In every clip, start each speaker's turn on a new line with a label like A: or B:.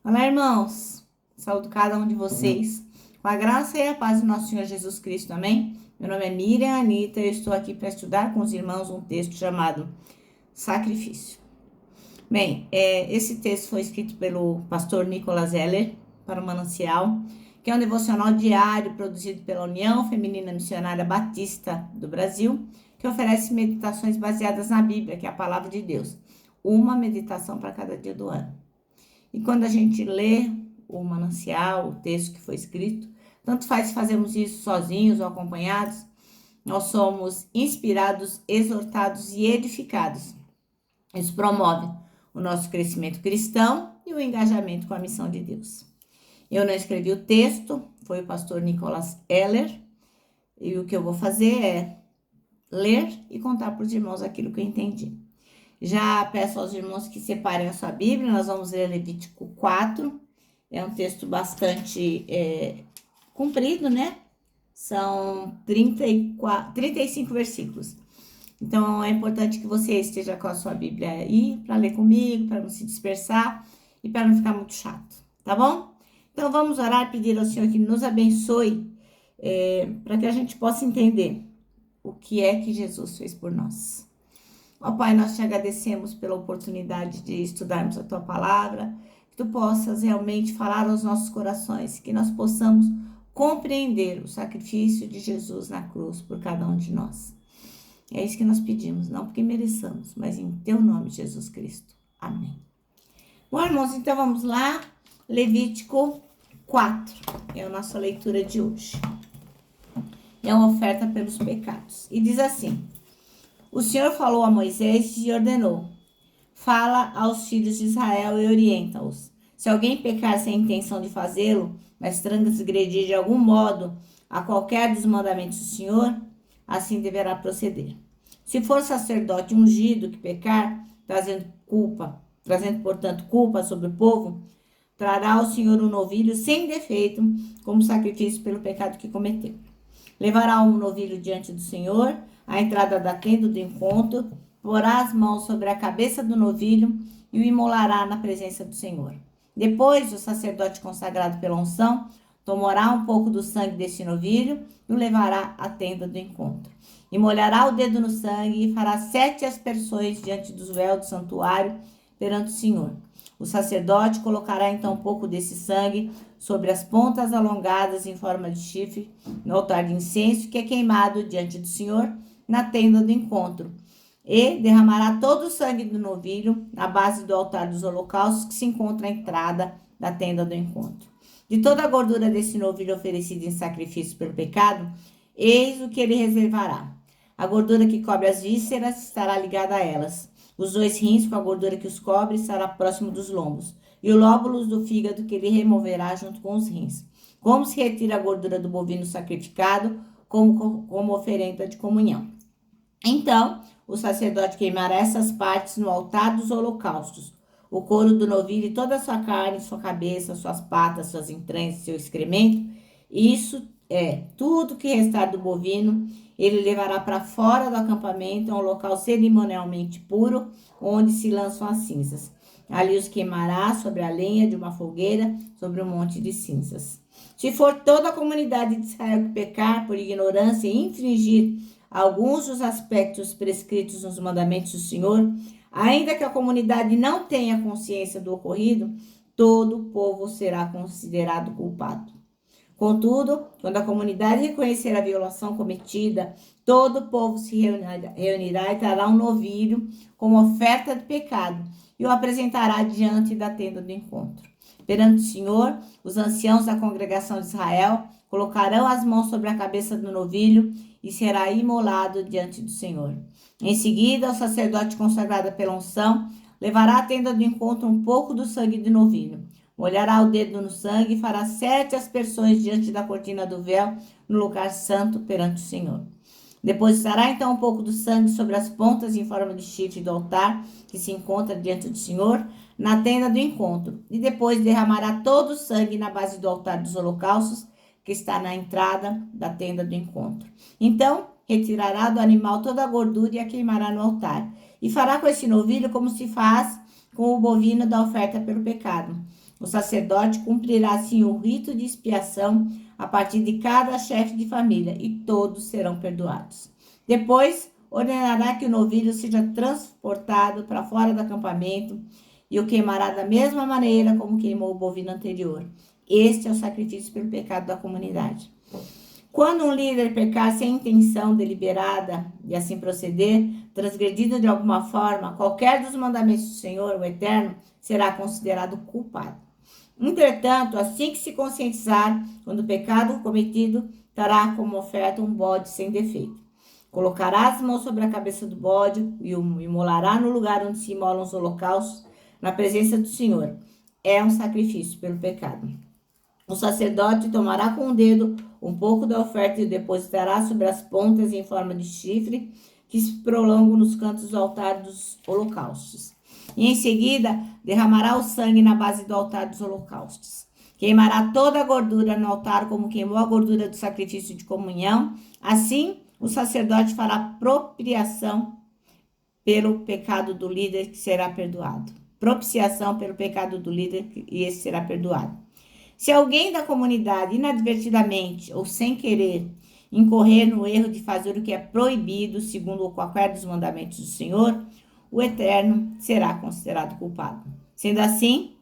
A: Olá, irmãos. Saúdo cada um de vocês. Com a graça e a paz do nosso Senhor Jesus Cristo, amém? Meu nome é Miriam Anita e eu estou aqui para estudar com os irmãos um texto chamado Sacrifício. Bem, esse texto foi escrito pelo pastor Nicolas Eller para o Manancial, que é um devocional diário produzido pela União Feminina Missionária Batista do Brasil, que oferece meditações baseadas na Bíblia, que é a palavra de Deus. Uma meditação para cada dia do ano. E quando a gente lê o manancial, o texto que foi escrito, tanto faz se fazemos isso sozinhos ou acompanhados, nós somos inspirados, exortados e edificados. Isso promove o nosso crescimento cristão e o engajamento com a missão de Deus. Eu não escrevi o texto, foi o pastor Nicolas Eller, e o que eu vou fazer é ler e contar para os irmãos aquilo que eu entendi. Já peço aos irmãos que separem a sua Bíblia, nós vamos ler Levítico 4, é um texto bastante comprido, né? São 35 versículos. Então, é importante que você esteja com a sua Bíblia aí, para ler comigo, para não se dispersar e para não ficar muito chato, tá bom? Então, vamos orar e pedir ao Senhor que nos abençoe, para que a gente possa entender o que é que Jesus fez por nós. Ó Pai, nós te agradecemos pela oportunidade de estudarmos a Tua Palavra, que Tu possas realmente falar aos nossos corações, que nós possamos compreender o sacrifício de Jesus na cruz por cada um de nós. É isso que nós pedimos, não porque mereçamos, mas em Teu nome, Jesus Cristo. Amém. Bom, irmãos, então vamos lá. Levítico 4 é a nossa leitura de hoje. É uma oferta pelos pecados. E diz assim: o Senhor falou a Moisés e ordenou: fala aos filhos de Israel e orienta-os. Se alguém pecar sem intenção de fazê-lo, mas transgredir de algum modo a qualquer dos mandamentos do Senhor, assim deverá proceder. Se for sacerdote ungido que pecar, trazendo, portanto, culpa sobre o povo, trará ao Senhor um novilho sem defeito, como sacrifício pelo pecado que cometeu. Levará um novilho diante do Senhor, à entrada da tenda do encontro, porá as mãos sobre a cabeça do novilho e o imolará na presença do Senhor. Depois, o sacerdote consagrado pela unção tomará um pouco do sangue desse novilho e o levará à tenda do encontro. E molhará o dedo no sangue e fará 7 aspersões diante do véu do santuário perante o Senhor. O sacerdote colocará então um pouco desse sangue sobre as pontas alongadas em forma de chifre no altar de incenso que é queimado diante do Senhor na tenda do encontro. E derramará todo o sangue do novilho na base do altar dos holocaustos que se encontra à entrada da tenda do encontro. De toda a gordura desse novilho oferecido em sacrifício pelo pecado, eis o que ele reservará. A gordura que cobre as vísceras estará ligada a elas. Os 2 rins com a gordura que os cobre estará próximo dos lombos. E o lóbulos do fígado que ele removerá junto com os rins. Como se retira a gordura do bovino sacrificado como oferenda de comunhão. Então, o sacerdote queimará essas partes no altar dos holocaustos. O couro do novilho e toda a sua carne, sua cabeça, suas patas, suas entranhas, seu excremento. Isso é tudo que restar do bovino. Ele levará para fora do acampamento, a um local cerimonialmente puro, onde se lançam as cinzas. Ali os queimará sobre a lenha de uma fogueira, sobre um monte de cinzas. Se for toda a comunidade de Israel que pecar por ignorância e infringir alguns dos aspectos prescritos nos mandamentos do Senhor, ainda que a comunidade não tenha consciência do ocorrido, todo o povo será considerado culpado. Contudo, quando a comunidade reconhecer a violação cometida, todo o povo se reunirá e trará um novilho como oferta de pecado e o apresentará diante da tenda do encontro. Perante o Senhor, os anciãos da congregação de Israel colocarão as mãos sobre a cabeça do novilho e será imolado diante do Senhor. Em seguida, o sacerdote consagrado pela unção levará à tenda do encontro um pouco do sangue do novilho. Molhará o dedo no sangue e fará 7 aspersões diante da cortina do véu no lugar santo perante o Senhor. Depositará então um pouco do sangue sobre as pontas em forma de chifre do altar que se encontra diante do Senhor na tenda do encontro. E depois derramará todo o sangue na base do altar dos holocaustos que está na entrada da tenda do encontro. Então, retirará do animal toda a gordura e a queimará no altar. E fará com esse novilho como se faz com o bovino da oferta pelo pecado. O sacerdote cumprirá assim o rito de expiação a partir de cada chefe de família, e todos serão perdoados. Depois, ordenará que o novilho seja transportado para fora do acampamento e o queimará da mesma maneira como queimou o bovino anterior. Este é o sacrifício pelo pecado da comunidade. Quando um líder pecar sem intenção deliberada e assim proceder, transgredindo de alguma forma qualquer dos mandamentos do Senhor, o Eterno, será considerado culpado. Entretanto, assim que se conscientizar, quando o pecado cometido, trará como oferta um bode sem defeito. Colocará as mãos sobre a cabeça do bode e o imolará no lugar onde se imolam os holocaustos, na presença do Senhor. É um sacrifício pelo pecado. O sacerdote tomará com o dedo um pouco da oferta e o depositará sobre as pontas em forma de chifre que se prolongam nos cantos do altar dos holocaustos. E em seguida derramará o sangue na base do altar dos holocaustos. Queimará toda a gordura no altar como queimou a gordura do sacrifício de comunhão. Assim, o sacerdote fará propriação pelo pecado do líder, que será perdoado. Propiciação pelo pecado do líder, e esse será perdoado. Se alguém da comunidade, inadvertidamente ou sem querer, incorrer no erro de fazer o que é proibido, segundo qualquer dos mandamentos do Senhor, o Eterno será considerado culpado. Sendo assim,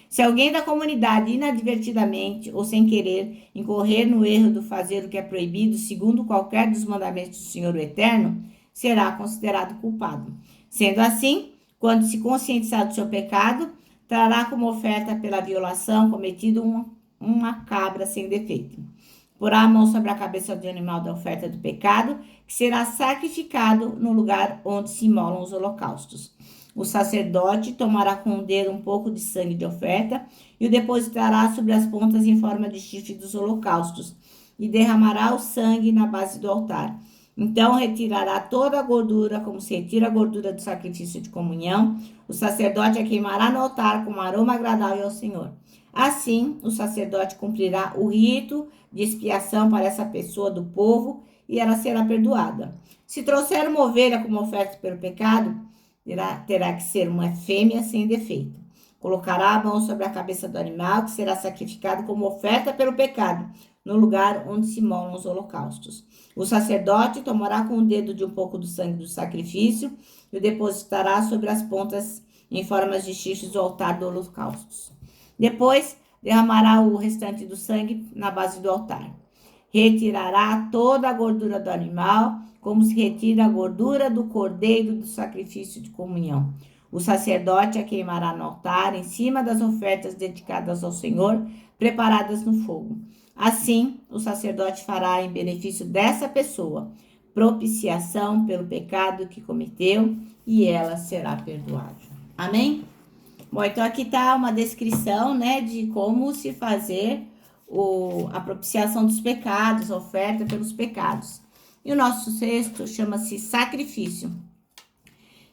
A: Se alguém da comunidade, inadvertidamente ou sem querer, incorrer no erro de fazer o que é proibido, segundo qualquer dos mandamentos do Senhor, o Eterno, será considerado culpado. Sendo assim, quando se conscientizar do seu pecado, trará como oferta pela violação cometida uma cabra sem defeito. Porá a mão sobre a cabeça do animal da oferta do pecado, que será sacrificado no lugar onde se imolam os holocaustos. O sacerdote tomará com o dedo um pouco de sangue de oferta e o depositará sobre as pontas em forma de chifre dos holocaustos, e derramará o sangue na base do altar. Então retirará toda a gordura, como se retira a gordura do sacrifício de comunhão. O sacerdote a queimará no altar com aroma agradável ao Senhor. Assim, o sacerdote cumprirá o rito de expiação para essa pessoa do povo e ela será perdoada. Se trouxer uma ovelha como oferta pelo pecado, terá que ser uma fêmea sem defeito. Colocará a mão sobre a cabeça do animal, que será sacrificado como oferta pelo pecado, no lugar onde se molam os holocaustos. O sacerdote tomará com o dedo de um pouco do sangue do sacrifício e o depositará sobre as pontas em formas de chifres do altar do holocaustos. Depois, derramará o restante do sangue na base do altar. Retirará toda a gordura do animal, como se retira a gordura do cordeiro do sacrifício de comunhão. O sacerdote a queimará no altar, em cima das ofertas dedicadas ao Senhor, preparadas no fogo. Assim, o sacerdote fará em benefício dessa pessoa propiciação pelo pecado que cometeu, e ela será perdoada. Amém? Bom, então aqui está uma descrição, de como se fazer a propiciação dos pecados, a oferta pelos pecados. E o nosso texto chama-se sacrifício.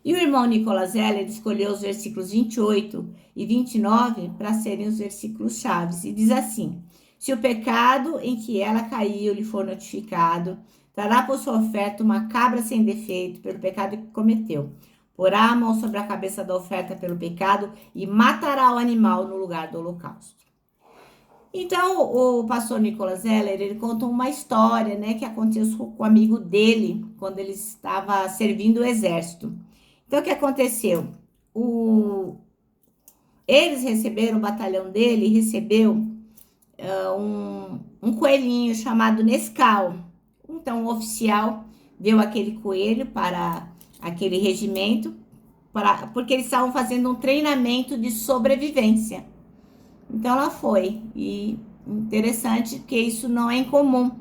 A: E o irmão Nicolas Heller escolheu os versículos 28 e 29 para serem os versículos chaves. E diz assim: se o pecado em que ela caiu lhe for notificado, trará por sua oferta uma cabra sem defeito pelo pecado que cometeu. Porá a mão sobre a cabeça da oferta pelo pecado e matará o animal no lugar do holocausto. Então, o pastor Nicolas Heller, ele conta uma história, que aconteceu com o amigo dele, quando ele estava servindo o exército. Então, o que aconteceu? Eles receberam, o batalhão dele recebeu um coelhinho chamado Nescau. Então, o oficial deu aquele coelho para aquele regimento, porque eles estavam fazendo um treinamento de sobrevivência. Então, ela foi. E interessante que isso não é incomum.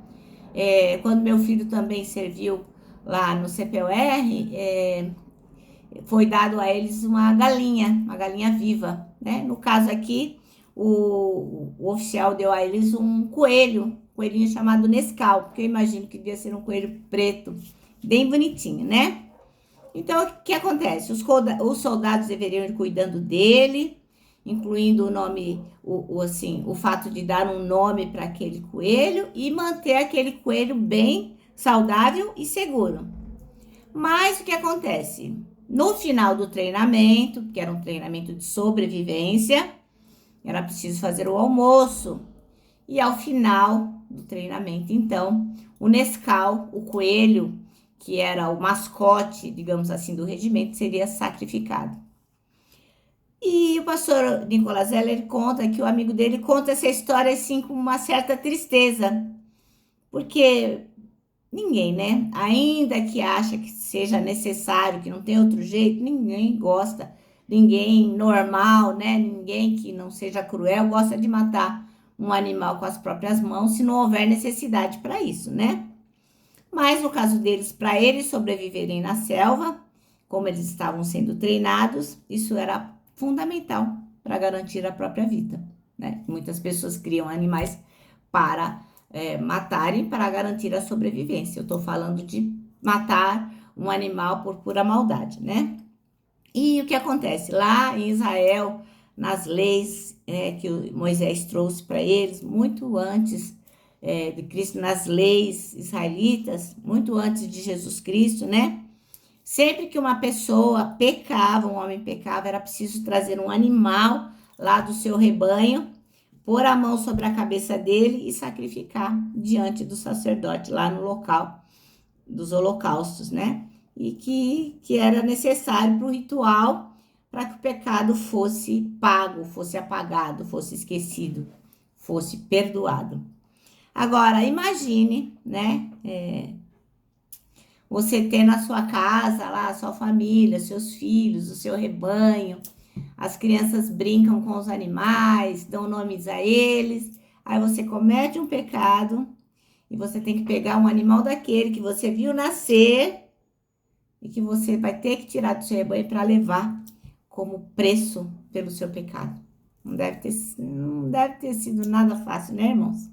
A: Quando meu filho também serviu lá no CPUR, foi dado a eles uma galinha viva, No caso aqui, o oficial deu a eles um coelhinho chamado Nescau, porque eu imagino que devia ser um coelho preto, bem bonitinho, Então, o que acontece? Os soldados deveriam ir cuidando dele, incluindo o nome, o fato de dar um nome para aquele coelho e manter aquele coelho bem saudável e seguro. Mas o que acontece? No final do treinamento, que era um treinamento de sobrevivência, era preciso fazer o almoço. E ao final do treinamento, então, o Nescau, o coelho, que era o mascote, digamos assim, do regimento, seria sacrificado. E o pastor Nicolas Heller conta que o amigo dele conta essa história assim com uma certa tristeza, porque ninguém, né? Ainda que acha que seja necessário, que não tem outro jeito, ninguém gosta, ninguém normal, né? Ninguém que não seja cruel gosta de matar um animal com as próprias mãos se não houver necessidade para isso, né? Mas no caso deles, para eles sobreviverem na selva, como eles estavam sendo treinados, isso era fundamental para garantir a própria vida, né? Muitas pessoas criam animais para matarem para garantir a sobrevivência. Eu estou falando de matar um animal por pura maldade, né? E o que acontece? Lá em Israel, nas leis que Moisés trouxe para eles, muito antes de Cristo, nas leis israelitas, muito antes de Jesus Cristo, né? Sempre que uma pessoa pecava, um homem pecava, era preciso trazer um animal lá do seu rebanho, pôr a mão sobre a cabeça dele e sacrificar diante do sacerdote lá no local dos holocaustos, né? E que era necessário para o ritual para que o pecado fosse pago, fosse apagado, fosse esquecido, fosse perdoado. Agora, imagine, né? Você ter na sua casa lá a sua família, seus filhos, o seu rebanho, as crianças brincam com os animais, dão nomes a eles, aí você comete um pecado e você tem que pegar um animal daquele que você viu nascer e que você vai ter que tirar do seu rebanho para levar como preço pelo seu pecado. Não deve ter sido nada fácil, né, irmãos?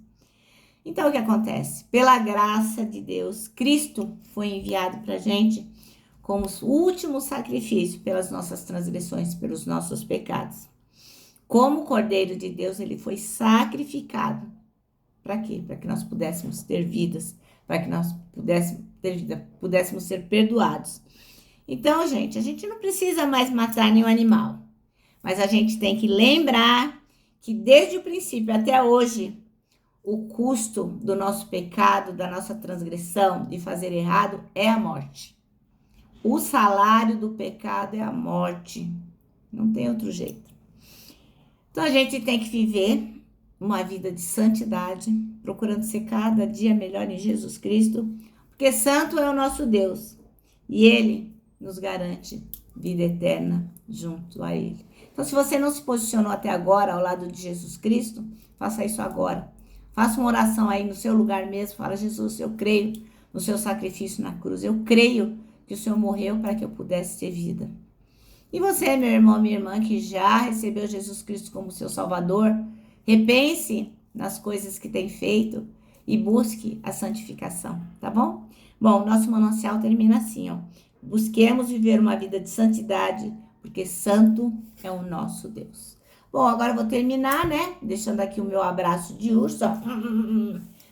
A: Então, o que acontece? Pela graça de Deus, Cristo foi enviado para a gente como o último sacrifício pelas nossas transgressões, pelos nossos pecados. Como Cordeiro de Deus, ele foi sacrificado. Para quê? Para que nós pudéssemos ter vidas, para que nós pudéssemos ter vida, pudéssemos ser perdoados. Então, gente, a gente não precisa mais matar nenhum animal, mas a gente tem que lembrar que desde o princípio até hoje, o custo do nosso pecado, da nossa transgressão, de fazer errado, é a morte. O salário do pecado é a morte. Não tem outro jeito. Então, a gente tem que viver uma vida de santidade, procurando ser cada dia melhor em Jesus Cristo, porque santo é o nosso Deus e Ele nos garante vida eterna junto a Ele. Então, se você não se posicionou até agora ao lado de Jesus Cristo, faça isso agora. Faça uma oração aí no seu lugar mesmo. Fala, Jesus, eu creio no seu sacrifício na cruz. Eu creio que o Senhor morreu para que eu pudesse ter vida. E você, meu irmão, minha irmã, que já recebeu Jesus Cristo como seu Salvador, repense nas coisas que tem feito e busque a santificação, tá bom? Bom, nosso manancial termina assim, ó. Busquemos viver uma vida de santidade, porque santo é o nosso Deus. Bom, agora eu vou terminar, né? Deixando aqui o meu abraço de urso.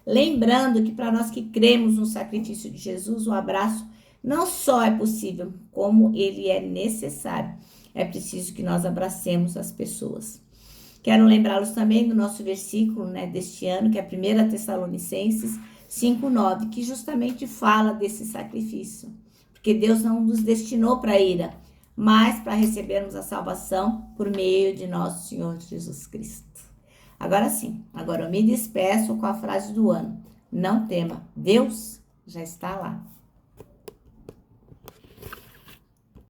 A: Lembrando que para nós que cremos no sacrifício de Jesus, o abraço não só é possível, como ele é necessário. É preciso que nós abracemos as pessoas. Quero lembrá-los também do nosso versículo, né, deste ano, que é 1 Tessalonicenses 5:9, que justamente fala desse sacrifício. Porque Deus não nos destinou para a ira, mas para recebermos a salvação por meio de nosso Senhor Jesus Cristo. Agora sim, agora eu me despeço com a frase do ano. Não tema, Deus já está lá.